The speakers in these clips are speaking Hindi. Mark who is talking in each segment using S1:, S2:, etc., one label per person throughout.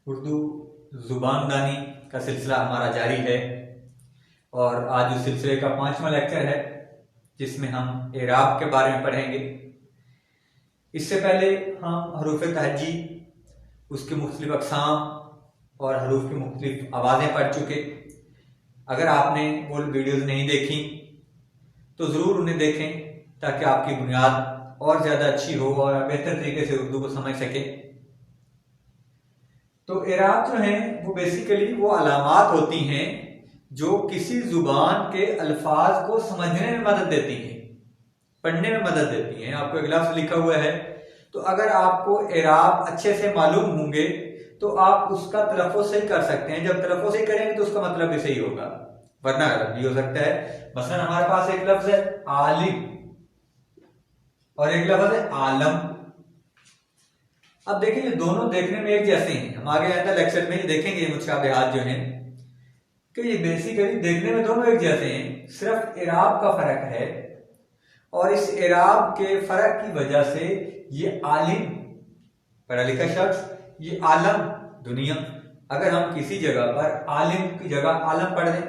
S1: उर्दू जुबानदानी का सिलसिला हमारा जारी है और आज उस सिलसिले का 5वां लेक्चर है जिसमें हम एराब के बारे में पढ़ेंगे। इससे पहले हम हरूफ तहजी, उसके मुख्तलिफ अक़साम और हरूफ की मुख्तलिफ आवाज़ें पढ़ चुके। अगर आपने वो वीडियोज़ नहीं देखी तो ज़रूर उन्हें देखें ताकि आपकी बुनियाद और ज़्यादा अच्छी हो और आप बेहतर तरीके से उर्दू को समझ सकें। तो एराब जो है वो बेसिकली वो अलामात होती हैं जो किसी जुबान के अल्फाज को समझने में मदद देती हैं, पढ़ने में मदद देती हैं। आपको एक लफ्ज़ लिखा हुआ है तो अगर आपको एराब अच्छे से मालूम होंगे तो आप उसका तलफ़्फ़ुज़ सही कर सकते हैं। जब तलफ़्फ़ुज़ सही करेंगे तो उसका मतलब भी सही होगा, वरना गलत भी हो सकता है। मसलन हमारे पास एक लफ्ज़ है आलिम और एक लफ्ज़ है आलम। अब देखिए ये दोनों देखने में एक जैसे हैं। हम आगे आते लेक्चर में देखेंगे मुतशाबिहात जो हैं कि ये बेसिकली देखने में दोनों एक जैसे हैं, सिर्फ एराब का फर्क है। और इस एराब के फर्क की वजह से ये आलिम पढ़ा लिखा शख्स, ये आलम दुनिया। अगर हम किसी जगह पर आलिम की जगह आलम पढ़ दें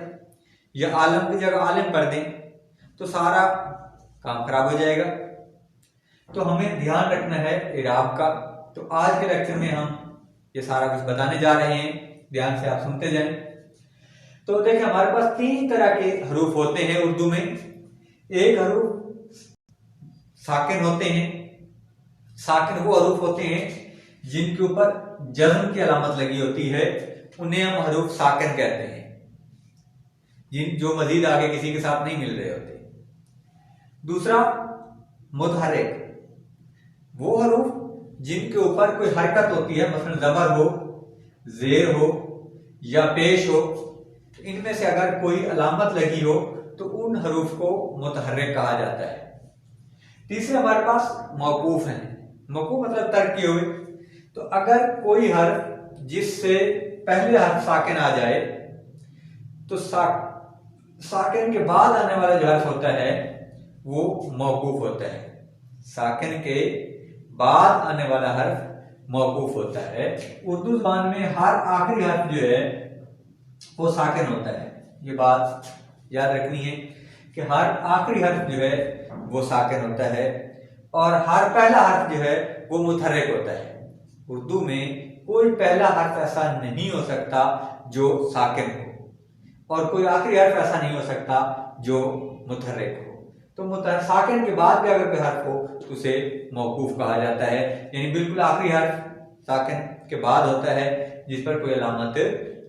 S1: या आलम की जगह आलिम पढ़ दें तो सारा काम खराब हो जाएगा। तो हमें ध्यान रखना है एराब का। तो आज के लेक्चर में हम ये सारा कुछ बताने जा रहे हैं, ध्यान से आप सुनते जाएं। तो देखिए हमारे पास 3 तरह के हरूफ होते हैं उर्दू में। एक हरूफ साकिन होते हैं। साकिन वो हरूफ होते हैं जिनके ऊपर जज़्म की अलामत लगी होती है, उन्हें हम हरूफ साकिन कहते हैं, जिन जो मजीद आगे किसी के साथ नहीं मिल रहे होते। दूसरा मुतहर्रिक, वो हरूफ जिनके ऊपर कोई हरकत होती है, मसलन जबर हो, जेर हो या पेश हो, तो इनमें से अगर कोई अलामत लगी हो तो उन हरूफ को मुतहर्रिक कहा जाता है। तीसरे हमारे पास मौकूफ हैं। मौकूफ मतलब तर्क किए हुए। तो अगर कोई हर्फ जिससे पहले हर्फ साकिन आ जाए तो साकिन के बाद आने वाला जो हर्फ होता है वो मौकूफ होता है। साकिन के बाद आने वाला हर्फ मौकूफ होता है। उर्दू ज़बान में हर आखिरी हर्फ जो है वो साकिन होता है। ये बात याद रखनी है कि हर आखिरी हर्फ जो है वो साकिन होता है और हर पहला हर्फ जो है वो मुतहर्रिक होता है। उर्दू में कोई पहला हर्फ ऐसा नहीं हो सकता जो साकिन हो और कोई आखिरी हर्फ ऐसा नहीं हो सकता जो मुतहर्रिक हो। तो साकिन के बाद भी अगर कोई हर्फ हो तो उसे मौकूफ कहा जाता है, यानी बिल्कुल आखिरी हर्फ साकिन के बाद होता है जिस पर कोई अलामत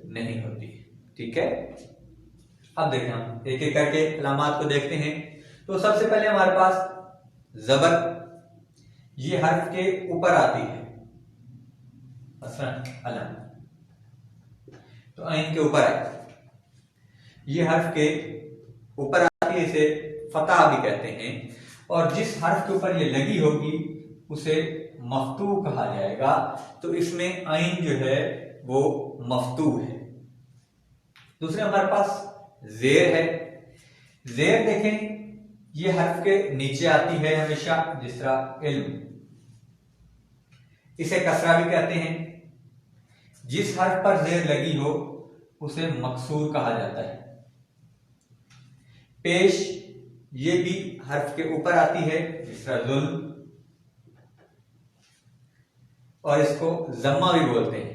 S1: नहीं होती। ठीक है, अब देखें हम एक एक करके अलामत को देखते हैं। तो सबसे पहले हमारे पास जबर, ये हर्फ के ऊपर आती है, मसलन अलम, तो ऐन के ऊपर है, ये हर्फ के ऊपर आती है, इसे फतह भी कहते हैं। और जिस हर्फ के ऊपर ये लगी होगी उसे मफ्तू कहा जाएगा। तो इसमें ऐन जो है वो मफ्तू है। दूसरे हमारे पास जेर है। जेर देखें, ये हर्फ के नीचे आती है हमेशा, जिस तरह इल्म, इसे कसरा भी कहते हैं। जिस हर्फ पर जेर लगी हो उसे मकसूर कहा जाता है। पेश, ये भी हर्फ के ऊपर आती है, जिस तरह जुल्म, और इसको जम्मा भी बोलते हैं।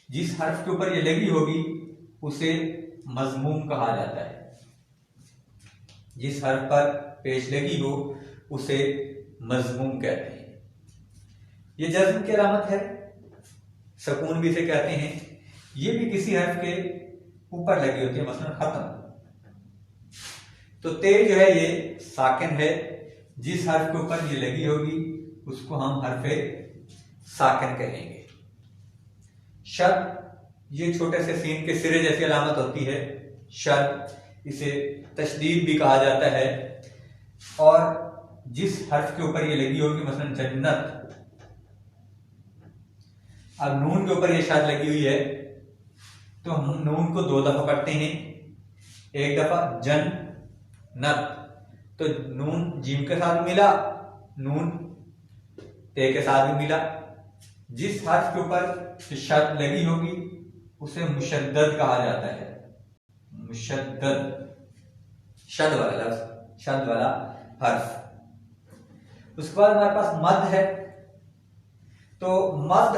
S1: जिस हर्फ के ऊपर ये लगी होगी उसे मजमूम कहा जाता है। जिस हर्फ पर पेश लगी हो उसे मजमूम कहते हैं। ये जज्म की अलामत है, सकून भी इसे कहते हैं। ये भी किसी हर्फ के ऊपर लगी होती है, मसलन खत्म। तो ते जो है ये साकिन है, जिस हर्फ के ऊपर ये लगी होगी उसको हम हर्फे साकिन कहेंगे। शद, ये छोटे से सीन के सिरे जैसी अलामत होती है, शद, इसे तशदीद भी कहा जाता है। और जिस हर्फ के ऊपर ये लगी होगी, मसलन जन्नत, अब नून के ऊपर ये शद लगी हुई है तो हम नून को 2 दफा पढ़ते हैं। एक दफा जन्नत, तो नून जीम के साथ मिला, नून ते के साथ भी मिला, जिस हर्फ के ऊपर शद लगी होगी उसे मुशद्दद कहा जाता है। मुशद्दद, शद वाला लफ्ज, शद वाला हर्फ। उसके बाद हमारे पास मद है। तो मद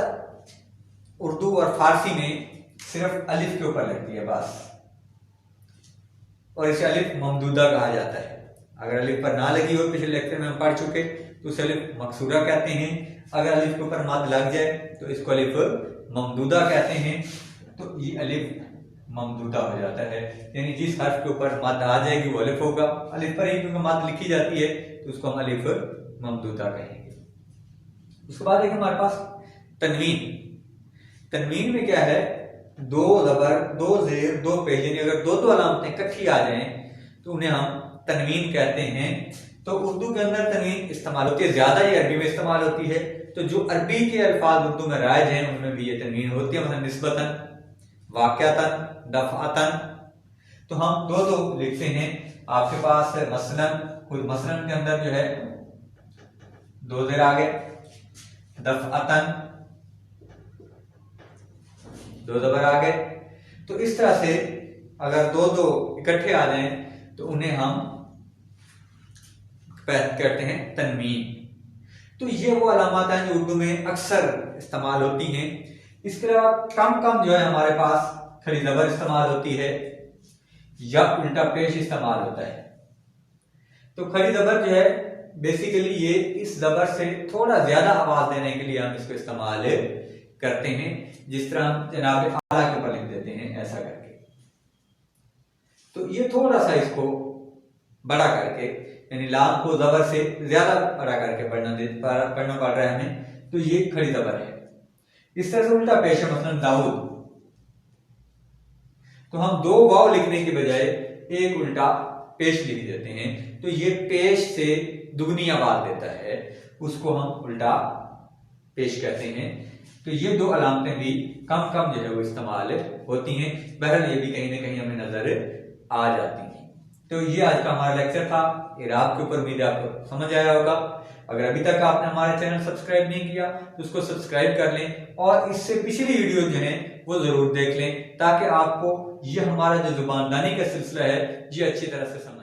S1: उर्दू और फारसी में सिर्फ अलिफ के ऊपर लगती है बस, और इसे अलिफ ममदूदा कहा जाता है। अगर अलिफ पर ना लगी हो, पिछले लेक्चर में हम पढ़ चुके, तो उसे अलिफ मकसूरा कहते हैं। अगर अलिफ के ऊपर मद लग जाए तो इसको अलिफ ममदूदा कहते हैं। तो ये अलिफ ममदूदा हो जाता है, यानी जिस हर्फ के ऊपर मद आ जाएगी वो अलिफ होगा। अलिफ पर ही क्योंकि मद लिखी जाती है तो उसको हम अलिफ ममदूदा कहेंगे। उसके बाद एक हमारे पास तनवीन। तनवीन में क्या है, दो जबर, दो जेर, दो पेश, यानी अगर दो अलामतें इकट्ठी आ जाएं तो उन्हें हम तनवीन कहते हैं। तो उर्दू के अंदर तनवीन इस्तेमाल होती है, ज्यादा ये अरबी में इस्तेमाल होती है। तो जो अरबी के अल्फाज उर्दू में राइज हैं उनमें भी ये तनवीन होती है, मतलब निस्बतन, वाक़अतन, दफ़अतन। तो हम दो लिखते हैं आपके पास, मसलन के अंदर जो है दो जेर आ गए, दफ़अतन दो जबर आ गए। तो इस तरह से अगर दो इकट्ठे आ जाएं तो उन्हें हम कहते हैं तनवीन। तो ये वो अलामत हैं जो उर्दू में अक्सर इस्तेमाल होती हैं। इसके अलावा कम जो है हमारे पास खड़ी जबर इस्तेमाल होती है या उल्टा पेश इस्तेमाल होता है। तो खड़ी जबर जो है बेसिकली ये इस जबर से थोड़ा ज्यादा आवाज देने के लिए हम इसको इस्तेमाल करते हैं, जिस तरह हम जनाब आला के ऊपर लिख देते हैं ऐसा करके। तो ये थोड़ा सा इसको बड़ा करके, यानी लाम को जबर से ज्यादा बड़ा करके पढ़ना पड़ रहा है हमें, तो ये खड़ी जबर है। इस तरह से उल्टा पेश है, मसलन दाऊद, तो हम दो वाव लिखने के बजाय एक उल्टा पेश लिख देते हैं, तो ये पेश से दुगनी आवाज देता है, उसको हम उल्टा पेश कहते हैं। तो ये दो अलामतें भी कम जो है वो इस्तेमाल होती हैं। बहरहाल ये भी कहीं ना कहीं हमें नजर आ जाती हैं। तो ये आज का हमारा लेक्चर था इराब के ऊपर। उम्मीद है आपको समझ आया होगा। अगर अभी तक आपने हमारे चैनल सब्सक्राइब नहीं किया तो उसको सब्सक्राइब कर लें, और इससे पिछली वीडियो जो है वो जरूर देख लें, ताकि आपको ये हमारा जो जुबानदानी का सिलसिला है ये अच्छी तरह से समझ